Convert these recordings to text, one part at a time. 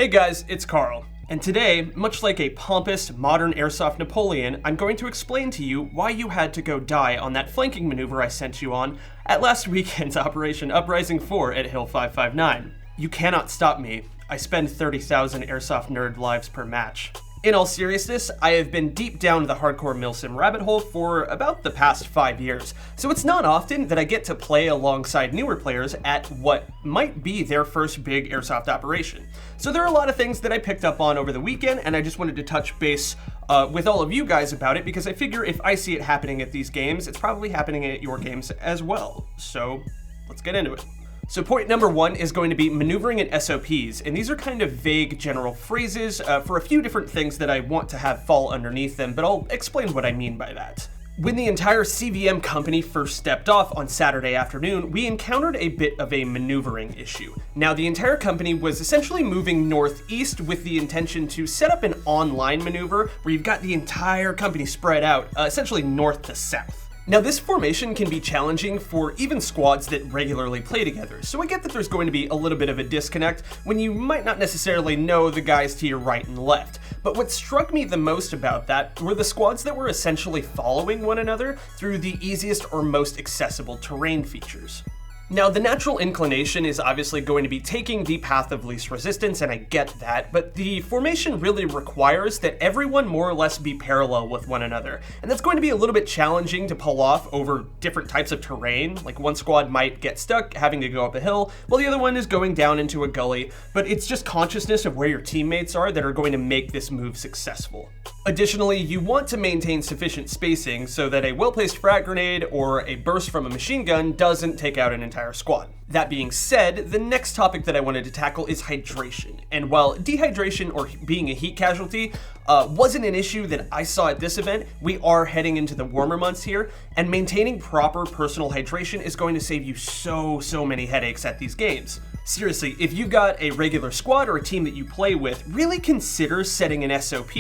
Hey guys, it's Carl. And today, much like a pompous, modern Airsoft Napoleon, I'm going to explain to you why you had to go die on that flanking maneuver I sent you on at last weekend's Operation Uprising 4 at Hill 559. You cannot stop me. I spend 30,000 Airsoft nerd lives per match. In all seriousness, I have been deep down the hardcore Milsim rabbit hole for about the past 5 years, so it's not often that I get to play alongside newer players at what might be their first big Airsoft operation. So there are a lot of things that I picked up on over the weekend, and I just wanted to touch base with all of you guys about it, because I figure if I see it happening at these games, it's probably happening at your games as well. So let's get into it. So point number one is going to be maneuvering and SOPs, and these are kind of vague general phrases for a few different things that I want to have fall underneath them, but I'll explain what I mean by that. When the entire CVM company first stepped off on Saturday afternoon, we encountered a bit of a maneuvering issue. Now, the entire company was essentially moving northeast with the intention to set up an online maneuver where you've got the entire company spread out, essentially north to south. Now, this formation can be challenging for even squads that regularly play together, so I get that there's going to be a little bit of a disconnect when you might not necessarily know the guys to your right and left. But what struck me the most about that were the squads that were essentially following one another through the easiest or most accessible terrain features. Now, the natural inclination is obviously going to be taking the path of least resistance, and I get that, but the formation really requires that everyone more or less be parallel with one another, and that's going to be a little bit challenging to pull off over different types of terrain. Like, one squad might get stuck having to go up a hill, while the other one is going down into a gully, but it's just consciousness of where your teammates are that are going to make this move successful. Additionally, you want to maintain sufficient spacing so that a well-placed frag grenade or a burst from a machine gun doesn't take out an entire squad. That being said, the next topic that I wanted to tackle is hydration. And while dehydration or being a heat casualty wasn't an issue that I saw at this event, we are heading into the warmer months here, and maintaining proper personal hydration is going to save you so many headaches at these games. Seriously, if you've got a regular squad or a team that you play with, really consider setting an SOP,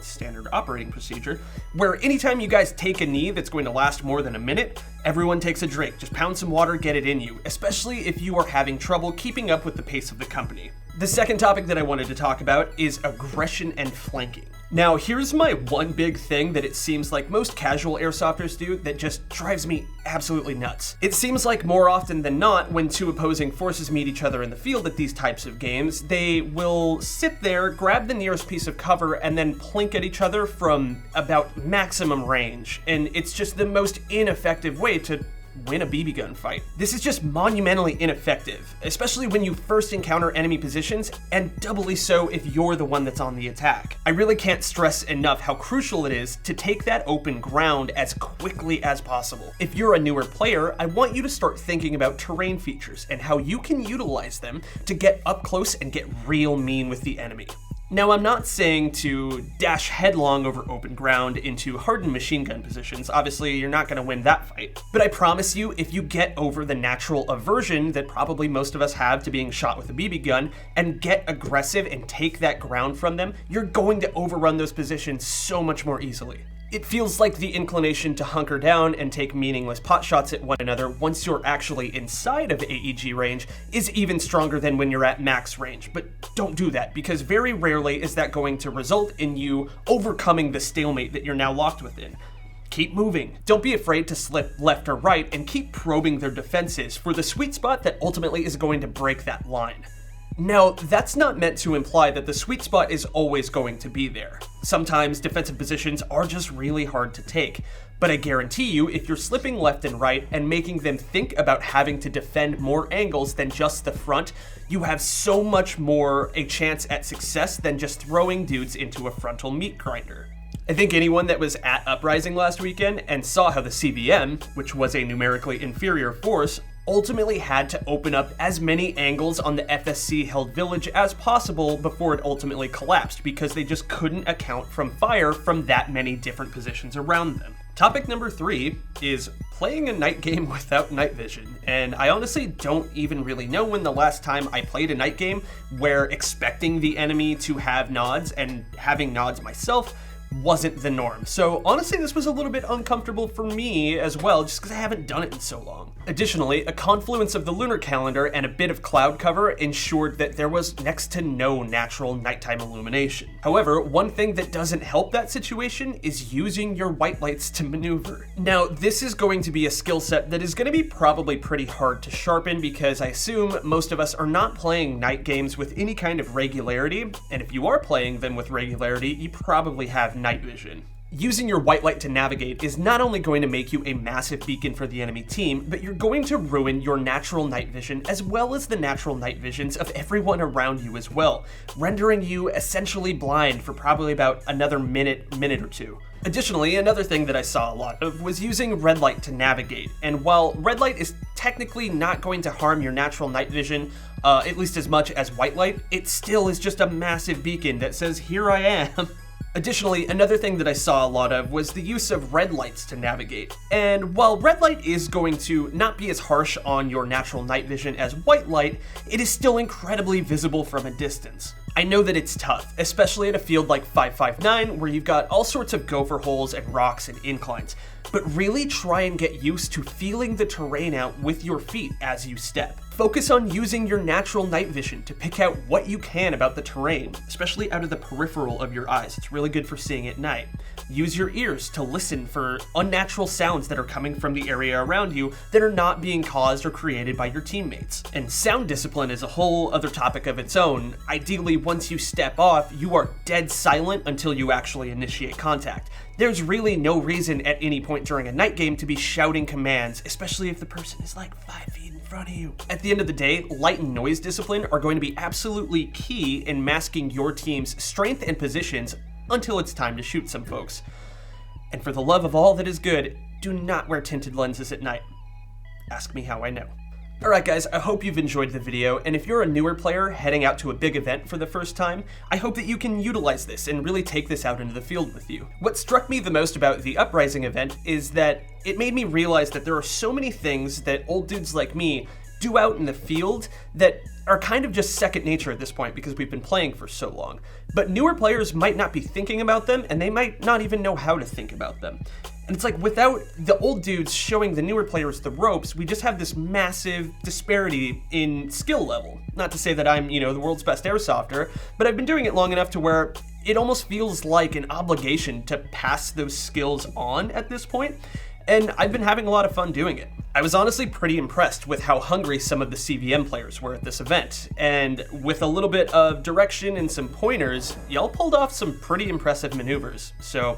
standard operating procedure, where anytime you guys take a knee that's going to last more than a minute, everyone takes a drink. Just pound some water, get it in you, especially if you are having trouble keeping up with the pace of the company. The second topic that I wanted to talk about is aggression and flanking. Now, here's my one big thing that it seems like most casual airsofters do that just drives me absolutely nuts. It seems like more often than not, when two opposing forces meet each other in the field at these types of games, they will sit there, grab the nearest piece of cover, and then plink at each other from about maximum range. And it's just the most ineffective way to win a BB gun fight. This is just monumentally ineffective, especially when you first encounter enemy positions, and doubly so if you're the one that's on the attack. I really can't stress enough how crucial it is to take that open ground as quickly as possible. If you're a newer player, I want you to start thinking about terrain features and how you can utilize them to get up close and get real mean with the enemy. Now, I'm not saying to dash headlong over open ground into hardened machine gun positions. Obviously, you're not going to win that fight. But I promise you, if you get over the natural aversion that probably most of us have to being shot with a BB gun and get aggressive and take that ground from them, you're going to overrun those positions so much more easily. It feels like the inclination to hunker down and take meaningless pot shots at one another once you're actually inside of AEG range is even stronger than when you're at max range. But don't do that, because very rarely is that going to result in you overcoming the stalemate that you're now locked within. Keep moving. Don't be afraid to slip left or right, and keep probing their defenses for the sweet spot that ultimately is going to break that line. Now, that's not meant to imply that the sweet spot is always going to be there. Sometimes defensive positions are just really hard to take, but I guarantee you, if you're slipping left and right and making them think about having to defend more angles than just the front, you have so much more a chance at success than just throwing dudes into a frontal meat grinder. I think anyone that was at Uprising last weekend and saw how the CVM, which was a numerically inferior force, ultimately had to open up as many angles on the FSC-held village as possible before it ultimately collapsed, because they just couldn't account from fire from that many different positions around them. Topic number 3 is playing a night game without night vision, and I honestly don't even really know when the last time I played a night game where expecting the enemy to have nods and having nods myself wasn't the norm. So honestly, this was a little bit uncomfortable for me as well, just because I haven't done it in so long. Additionally, a confluence of the lunar calendar and a bit of cloud cover ensured that there was next to no natural nighttime illumination. However, one thing that doesn't help that situation is using your white lights to maneuver. Now, this is going to be a skill set that is going to be probably pretty hard to sharpen, because I assume most of us are not playing night games with any kind of regularity, and if you are playing them with regularity, you probably have night vision. Using your white light to navigate is not only going to make you a massive beacon for the enemy team, but you're going to ruin your natural night vision as well as the natural night visions of everyone around you as well, rendering you essentially blind for probably about another minute or two. Additionally, another thing that I saw a lot of was using red light to navigate, and while red light is technically not going to harm your natural night vision, at least as much as white light, it still is just a massive beacon that says, "Here I am." Additionally, another thing that I saw a lot of was the use of red lights to navigate. And while red light is going to not be as harsh on your natural night vision as white light, it is still incredibly visible from a distance. I know that it's tough, especially at a field like 559 where you've got all sorts of gopher holes and rocks and inclines, but really try and get used to feeling the terrain out with your feet as you step. Focus on using your natural night vision to pick out what you can about the terrain, especially out of the peripheral of your eyes. It's really good for seeing at night. Use your ears to listen for unnatural sounds that are coming from the area around you that are not being caused or created by your teammates. And sound discipline is a whole other topic of its own. Ideally, once you step off, you are dead silent until you actually initiate contact. There's really no reason at any point during a night game to be shouting commands, especially if the person is like 5 feet in front of you. At the end of the day, light and noise discipline are going to be absolutely key in masking your team's strength and positions until it's time to shoot some folks. And for the love of all that is good, do not wear tinted lenses at night. Ask me how I know. Alright guys, I hope you've enjoyed the video, and if you're a newer player heading out to a big event for the first time, I hope that you can utilize this and really take this out into the field with you. What struck me the most about the Uprising event is that it made me realize that there are so many things that old dudes like me do out in the field that are kind of just second nature at this point because we've been playing for so long. But newer players might not be thinking about them, and they might not even know how to think about them. And it's like, without the old dudes showing the newer players the ropes, we just have this massive disparity in skill level. Not to say that I'm, the world's best airsofter, but I've been doing it long enough to where it almost feels like an obligation to pass those skills on at this point, and I've been having a lot of fun doing it. I was honestly pretty impressed with how hungry some of the CVM players were at this event, and with a little bit of direction and some pointers, y'all pulled off some pretty impressive maneuvers, so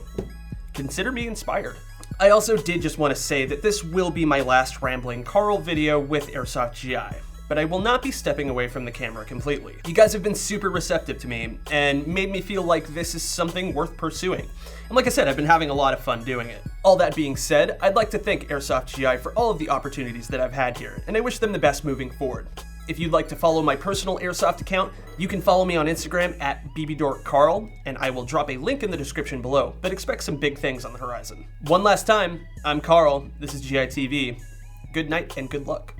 consider me inspired. I also did just want to say that this will be my last Rambling Carl video with Airsoft GI, but I will not be stepping away from the camera completely. You guys have been super receptive to me and made me feel like this is something worth pursuing. And like I said, I've been having a lot of fun doing it. All that being said, I'd like to thank Airsoft GI for all of the opportunities that I've had here, and I wish them the best moving forward. If you'd like to follow my personal Airsoft account, you can follow me on Instagram at bbdorkcarl, and I will drop a link in the description below, but expect some big things on the horizon. One last time, I'm Carl, this is GITV. Good night and good luck.